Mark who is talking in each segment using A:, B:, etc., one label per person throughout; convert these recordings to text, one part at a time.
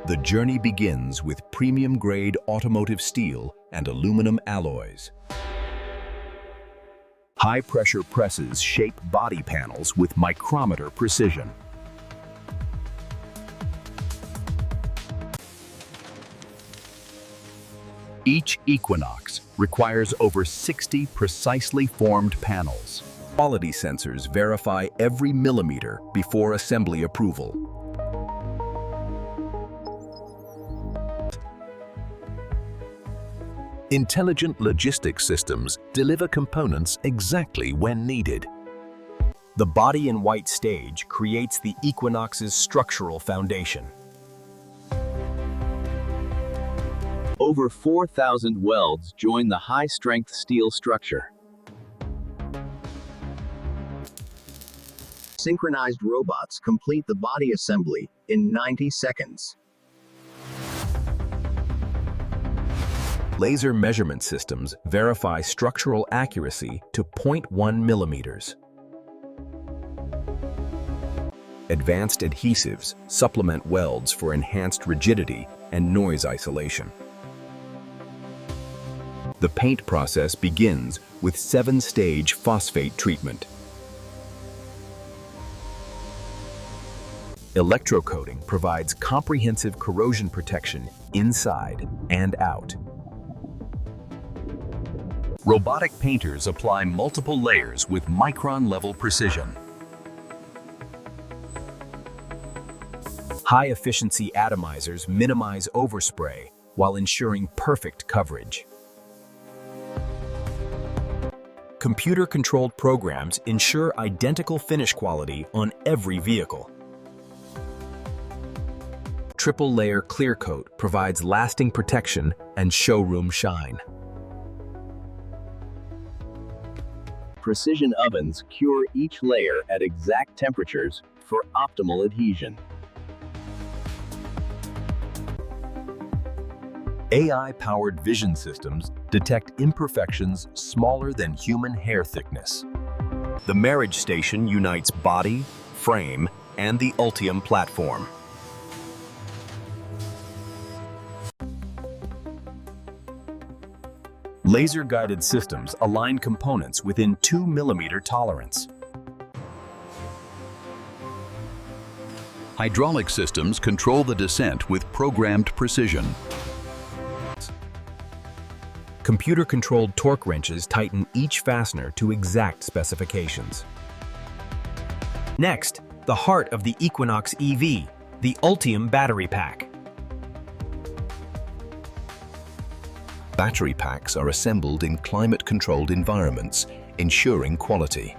A: The journey begins with premium-grade automotive steel and aluminum alloys. High-pressure presses shape body panels with micrometer precision. Each Equinox requires over 60 precisely formed panels. Quality sensors verify every millimeter before assembly approval. Intelligent logistics systems deliver components exactly when needed. The body-in-white stage creates the Equinox's structural foundation.
B: Over 4,000 welds join the high-strength steel structure. Synchronized robots complete the body assembly in 90 seconds.
A: Laser measurement systems verify structural accuracy to 0.1 millimeters. Advanced adhesives supplement welds for enhanced rigidity and noise isolation. The paint process begins with 7-stage phosphate treatment. Electrocoating provides comprehensive corrosion protection inside and out. Robotic painters apply multiple layers with micron-level precision. High-efficiency atomizers minimize overspray while ensuring perfect coverage. Computer-controlled programs ensure identical finish quality on every vehicle. Triple-layer clear coat provides lasting protection and showroom shine.
B: Precision ovens cure each layer at exact temperatures for optimal adhesion.
A: AI-powered vision systems detect imperfections smaller than human hair thickness. The marriage station unites body, frame, and the Ultium platform. Laser-guided systems align components within 2 millimeter tolerance. Hydraulic systems control the descent with programmed precision. Computer-controlled torque wrenches tighten each fastener to exact specifications. Next, the heart of the Equinox EV, the Ultium battery pack. Battery packs are assembled in climate-controlled environments, ensuring quality.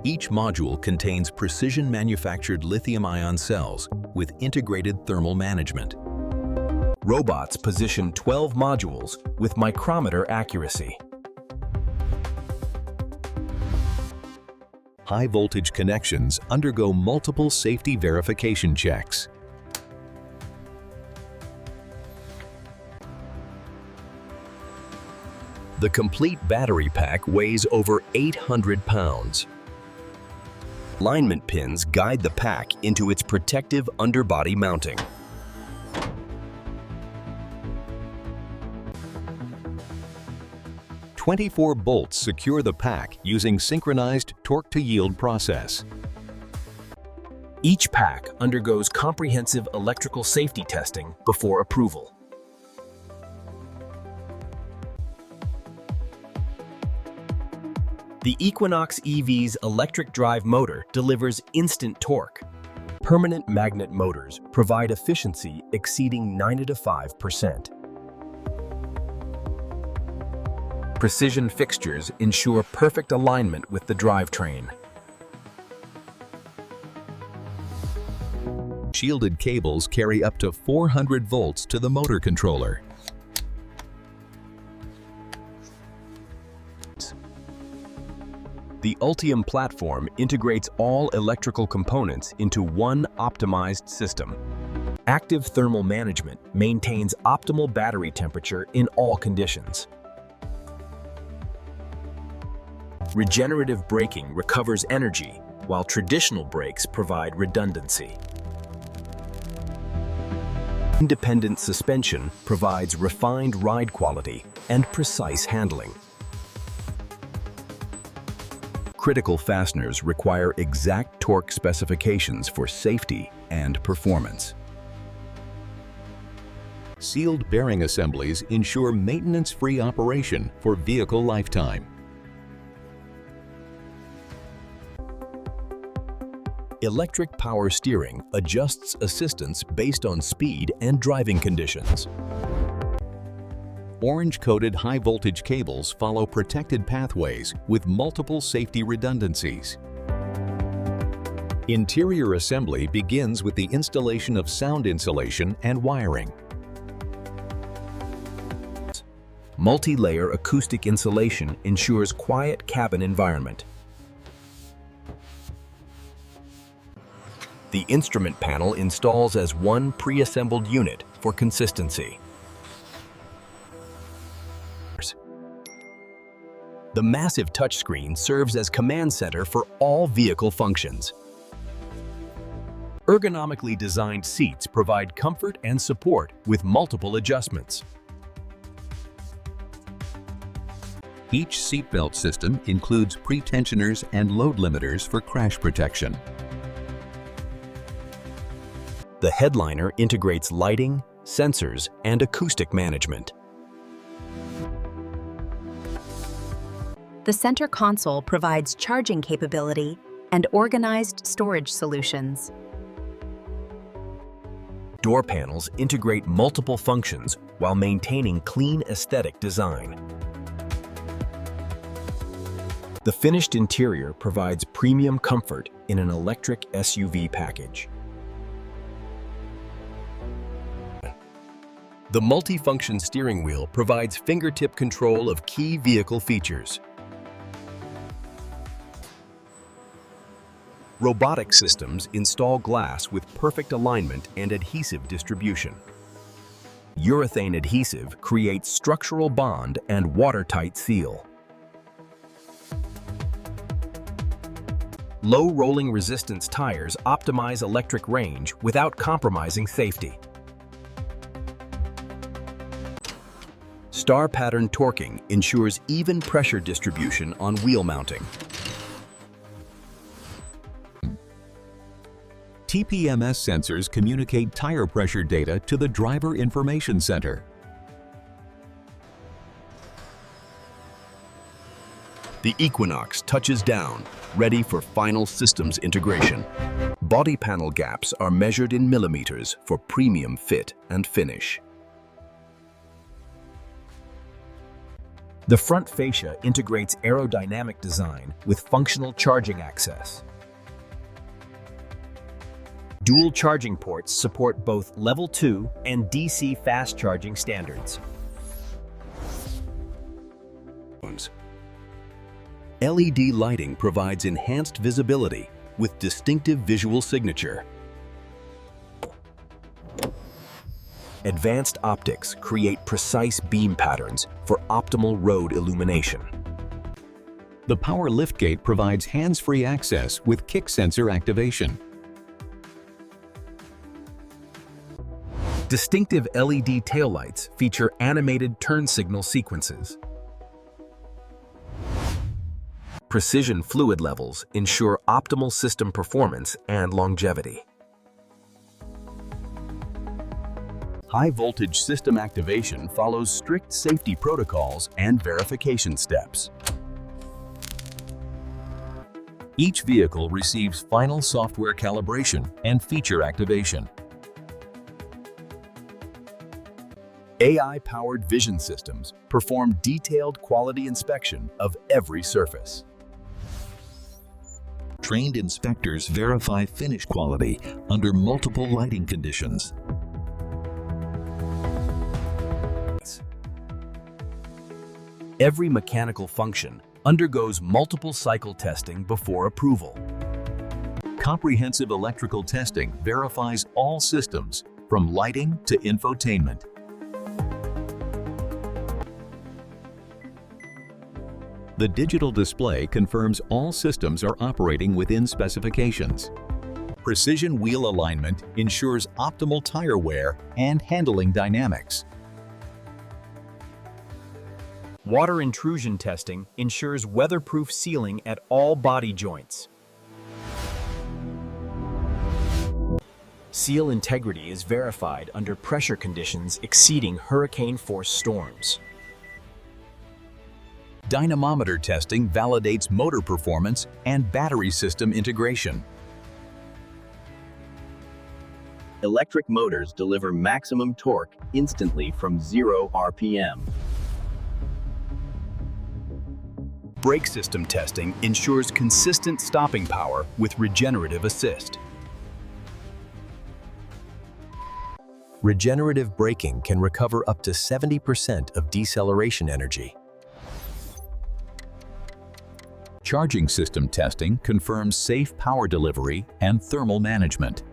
A: Each module contains precision-manufactured lithium-ion cells with integrated thermal management. Robots position 12 modules with micrometer accuracy. High-voltage connections undergo multiple safety verification checks. The complete battery pack weighs over 800 pounds. Alignment pins guide the pack into its protective underbody mounting. "24 bolts secure the pack using synchronized torque-to-yield process. Each pack undergoes comprehensive electrical safety testing before approval. The Equinox EV's electric drive motor delivers instant torque. Permanent magnet motors provide efficiency exceeding 95%. Precision fixtures ensure perfect alignment with the drivetrain. Shielded cables carry up to 400 volts to the motor controller. The Ultium platform integrates all electrical components into one optimized system. Active thermal management maintains optimal battery temperature in all conditions. Regenerative braking recovers energy, while traditional brakes provide redundancy. Independent suspension provides refined ride quality and precise handling. Critical fasteners require exact torque specifications for safety and performance.
C: Sealed bearing assemblies ensure maintenance-free operation for vehicle lifetime.
A: Electric power steering adjusts assistance based on speed and driving conditions.
C: Orange-coated high-voltage cables follow protected pathways with multiple safety redundancies. Interior assembly begins with the installation of sound insulation and wiring.
A: Multi-layer acoustic insulation ensures quiet cabin environment. The instrument panel installs as one pre-assembled unit for consistency. The massive touchscreen serves as command center for all vehicle functions. Ergonomically designed seats provide comfort and support with multiple adjustments.
C: Each seatbelt system includes pre-tensioners and load limiters for crash protection.
A: The headliner integrates lighting, sensors, and acoustic management.
D: The center console provides charging capability and organized storage solutions.
A: Door panels integrate multiple functions while maintaining clean aesthetic design. The finished interior provides premium comfort in an electric SUV package. The multifunction steering wheel provides fingertip control of key vehicle features. Robotic systems install glass with perfect alignment and adhesive distribution. Urethane adhesive creates structural bond and watertight seal. Low rolling resistance tires optimize electric range without compromising safety. Star pattern torquing ensures even pressure distribution on wheel mounting.
C: TPMS sensors communicate tire pressure data to the Driver Information Center.
A: The Equinox touches down, ready for final systems integration. Body panel gaps are measured in millimeters for premium fit and finish. The front fascia integrates aerodynamic design with functional charging access. Dual charging ports support both Level 2 and DC fast charging standards. LED lighting provides enhanced visibility with distinctive visual signature. Advanced optics create precise beam patterns for optimal road illumination.
C: The power liftgate provides hands-free access with kick sensor activation.
A: Distinctive LED taillights feature animated turn signal sequences. Precision fluid levels ensure optimal system performance and longevity. High-voltage system activation follows strict safety protocols and verification steps. Each vehicle receives final software calibration and feature activation. AI-powered vision systems perform detailed quality inspection of every surface.
C: Trained inspectors verify finish quality under multiple lighting conditions.
A: Every mechanical function undergoes multiple cycle testing before approval.
C: Comprehensive electrical testing verifies all systems, from lighting to infotainment. The digital display confirms all systems are operating within specifications. Precision wheel alignment ensures optimal tire wear and handling dynamics.
E: Water intrusion testing ensures weatherproof sealing at all body joints. Seal integrity is verified under pressure conditions exceeding hurricane-force storms.
C: Dynamometer testing validates motor performance and battery system integration.
B: Electric motors deliver maximum torque instantly from 0 RPM.
A: Brake system testing ensures consistent stopping power with regenerative assist. Regenerative braking can recover up to 70% of deceleration energy.
C: Charging system testing confirms safe power delivery and thermal management.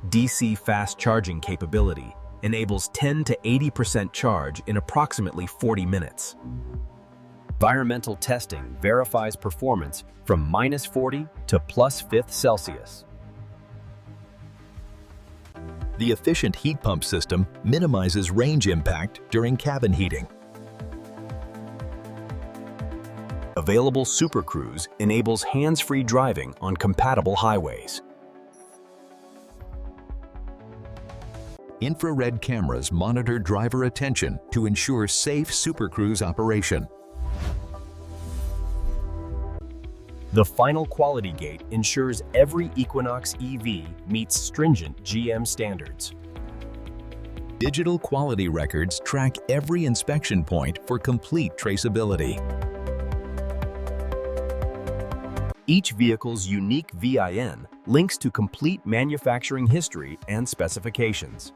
E: DC fast charging capability enables 10 to 80% charge in approximately 40 minutes. Environmental testing verifies performance from -40 to +5 Celsius.
A: The efficient heat pump system minimizes range impact during cabin heating. Available Super Cruise enables hands-free driving on compatible highways.
C: Infrared cameras monitor driver attention to ensure safe Super Cruise operation.
E: The final quality gate ensures every Equinox EV meets stringent GM standards.
C: Digital quality records track every inspection point for complete traceability.
E: Each vehicle's unique VIN links to complete manufacturing history and specifications.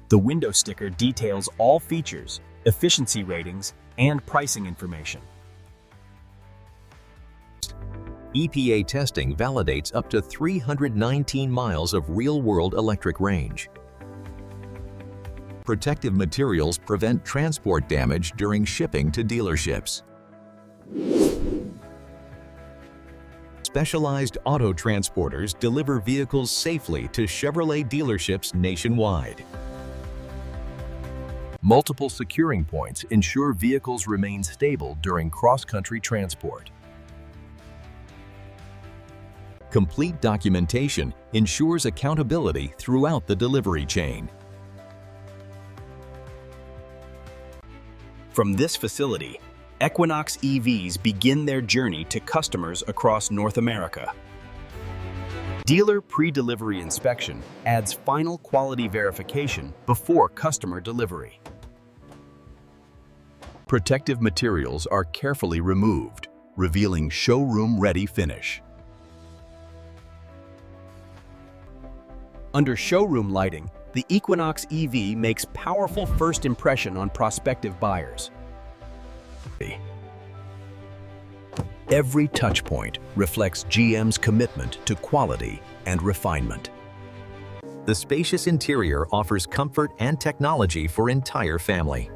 E: The window sticker details all features, efficiency ratings, and pricing information.
C: EPA testing validates up to 319 miles of real-world electric range. Protective materials prevent transport damage during shipping to dealerships. Specialized auto transporters deliver vehicles safely to Chevrolet dealerships nationwide.
A: Multiple securing points ensure vehicles remain stable during cross-country transport.
C: Complete documentation ensures accountability throughout the delivery chain.
E: From this facility, Equinox EVs begin their journey to customers across North America. Dealer pre-delivery inspection adds final quality verification before customer delivery.
A: Protective materials are carefully removed, revealing showroom-ready finish.
E: Under showroom lighting, the Equinox EV makes powerful first impression on prospective buyers.
A: Every touchpoint reflects GM's commitment to quality and refinement.
C: The spacious interior offers comfort and technology for entire family.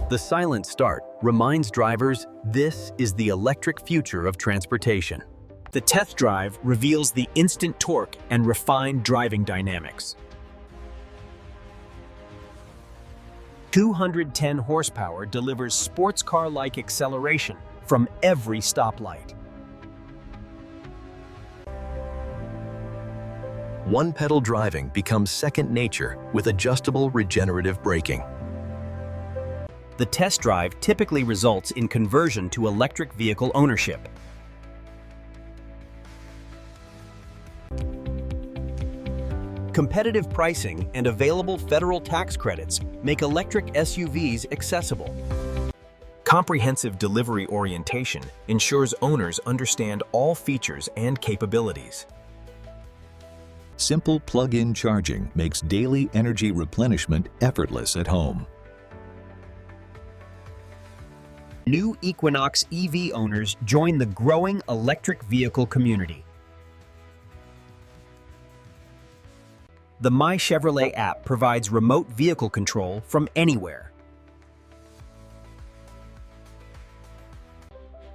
E: The silent start reminds drivers this is the electric future of transportation. The test drive reveals the instant torque and refined driving dynamics. 210 horsepower delivers sports car-like acceleration from every stoplight.
A: One-pedal driving becomes second nature with adjustable regenerative braking.
E: The test drive typically results in conversion to electric vehicle ownership. Competitive pricing and available federal tax credits make electric SUVs accessible. Comprehensive delivery orientation ensures owners understand all features and capabilities.
C: Simple plug-in charging makes daily energy replenishment effortless at home.
E: New Equinox EV owners join the growing electric vehicle community. The My Chevrolet app provides remote vehicle control from anywhere.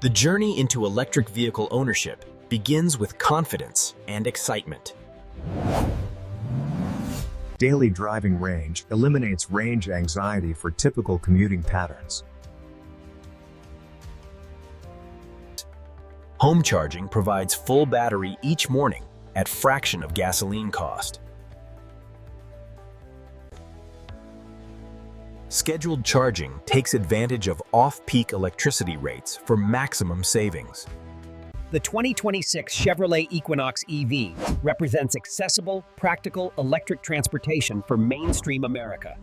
E: The journey into electric vehicle ownership begins with confidence and excitement.
F: Daily driving range eliminates range anxiety for typical commuting patterns.
E: Home charging provides full battery each morning at fraction of gasoline cost. Scheduled charging takes advantage of off-peak electricity rates for maximum savings. The 2026 Chevrolet Equinox EV represents accessible, practical electric transportation for mainstream America.